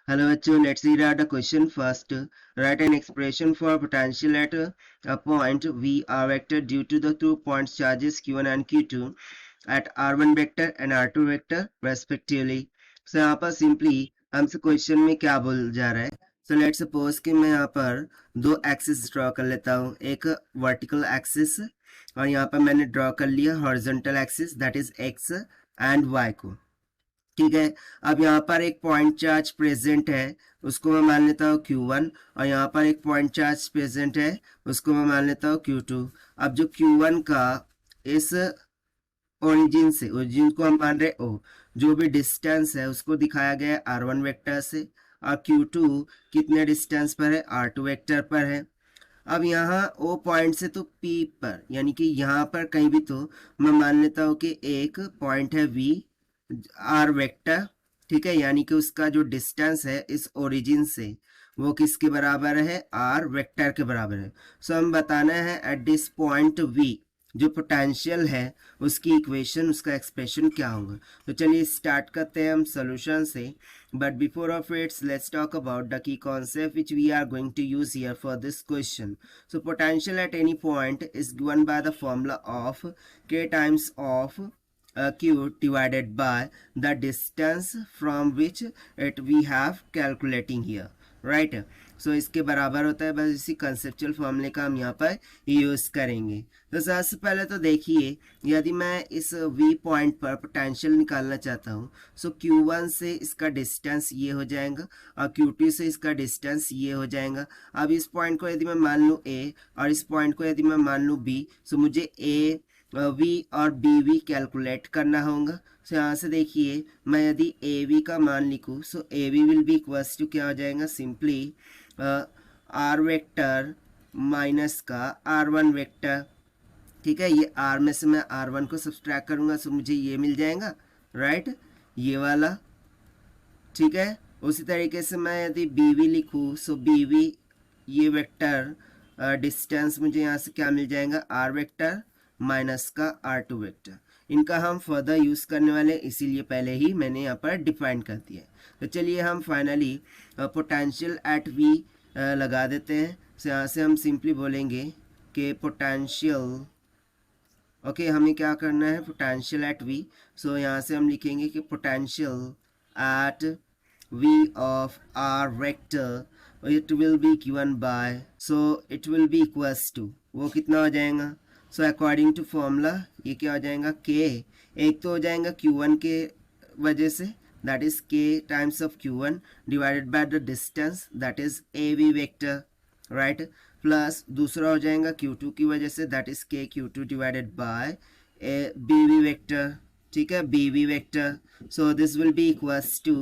Hello बच्चों, let's read out the question first. Write an expression for potential at a point V R vector due to the 2 point charges Q1 and Q2 at R1 vector and R2 vector respectively. So यहाँ पर simply हमसे question में क्या बोल जा रहा है. So let's suppose कि मैं यहाँ पर दो एक्सिस ड्रॉ कर लेता हूँ, एक वर्टिकल एक्सिस और यहाँ पर मैंने ड्रॉ कर लिया horizontal axis that is X and Y को. ठीक है. अब यहाँ पर एक पॉइंट चार्ज प्रेजेंट है, उसको मैं मान लेता हूँ Q1 और यहाँ पर एक पॉइंट चार्ज प्रेजेंट है, उसको मैं मान लेता हूँ Q2. अब जो Q1 का इस ओरिजिन को हम मान रहे O, जो भी डिस्टेंस है उसको दिखाया गया है R1 वेक्टर से और Q2 कितने डिस्टेंस पर है, R2 वेक्टर पर है. अब यहाँ O पॉइंट से तो P पर यानी कि यहाँ पर कहीं भी तो मैं मान लेता हूँ कि एक पॉइंट है V आर वेक्टर. ठीक है, यानी कि उसका जो डिस्टेंस है इस ओरिजिन से वो किसके बराबर है, आर वेक्टर के बराबर है. सो हम बताना है एट दिस पॉइंट वी जो पोटेंशियल है उसकी इक्वेशन, उसका एक्सप्रेशन क्या होगा. तो चलिए स्टार्ट करते हैं हम सोल्यूशन से. But before of it's let's talk about the key concept which we are going to use here for this question. So potential at any point is given by the formula of k times of q divided by the distance from which it we have calculating here, right. सो इसके बराबर होता है, बस इसी conceptual फॉर्मूले का हम यहाँ पर यूज करेंगे. तो सबसे पहले तो देखिए, यदि मैं इस v पॉइंट पर पोटेंशियल निकालना चाहता हूँ, सो q1 से इसका डिस्टेंस ये हो जाएगा और q2 से इसका डिस्टेंस ये हो जाएगा. अब इस पॉइंट को यदि मैं मान लूँ a और इस पॉइंट को यदि मैं मान लूँ b, सो मुझे a v और bv कैलकुलेट करना होगा. सो यहाँ से देखिए, मैं यदि av का मान लिखूँ, so av will be equals to क्या हो जाएगा, सिंपली r वेक्टर माइनस का r1 वेक्टर. ठीक है, ये r में से मैं r1 को सब्सट्रैक्ट करूँगा, सो मुझे ये मिल जाएगा, राइट, ये वाला. ठीक है, उसी तरीके से मैं यदि bv लिखूँ, सो bv ये वेक्टर डिस्टेंस मुझे यहाँ से क्या मिल जाएगा, r वेक्टर माइनस का R2 वेक्टर. इनका हम फर्दर यूज करने वाले, इसीलिए पहले ही मैंने यहाँ पर डिफाइन कर दिया. तो चलिए हम फाइनली पोटेंशियल एट V लगा देते हैं. तो यहाँ से हम सिंपली बोलेंगे कि पोटेंशियल, ओके, हमें क्या करना है, पोटेंशियल एट V. सो यहाँ से हम लिखेंगे कि potential at V of R vector it will be given by, so it will be equals to, वो कितना हो जाएगा. सो अकॉर्डिंग टू फॉर्मूला ये क्या हो जाएगा, k, एक तो हो जाएगा q1 के वजह से that is k times of q1 divided by the distance that is av vector, right, plus दूसरा हो जाएगा q2 की वजह से that is k q2 divided by bv vector. ठीक है, bv vector. So this will be equals to,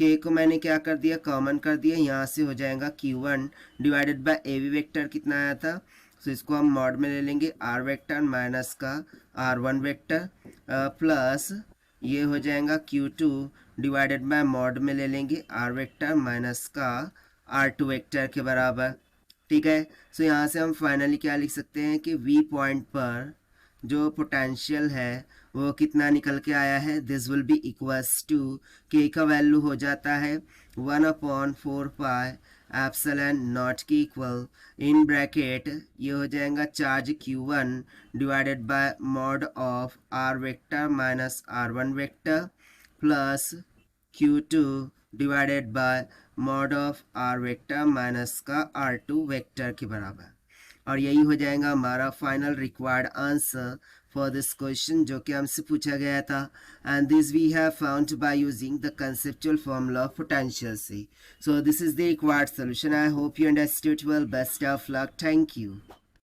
k को मैंने क्या कर दिया, कॉमन कर दिया, यहाँ से हो जाएगा q1 divided bye av vector कितना आया था. तो इसको हम मॉड में ले लेंगे r वेक्टर माइनस का r1 वेक्टर प्लस ये हो जाएगा q2 डिवाइडेड बाय मॉड में ले लेंगे r वेक्टर माइनस का r2 वेक्टर के बराबर. ठीक है, सो यहाँ से हम फाइनली क्या लिख सकते हैं कि v पॉइंट पर जो पोटेंशियल है वो कितना निकल के आया है, this will be equals to, k का वैल्यू हो जाता है 1/4 पाई एप्सिलॉन नॉट की इक्वल इन ब्रैकेट ये हो जाएगा charge q1 divided by mod of r vector minus r1 vector plus q2 divided by mod of r vector minus का r2 vector के बराबर. और यही हो जाएगा हमारा final required answer for this question जो कि हमसे पूछा गया था. And this we have found by using the conceptual formula of potential C. So this is the required solution. I hope you understood well. Best of luck. Thank you.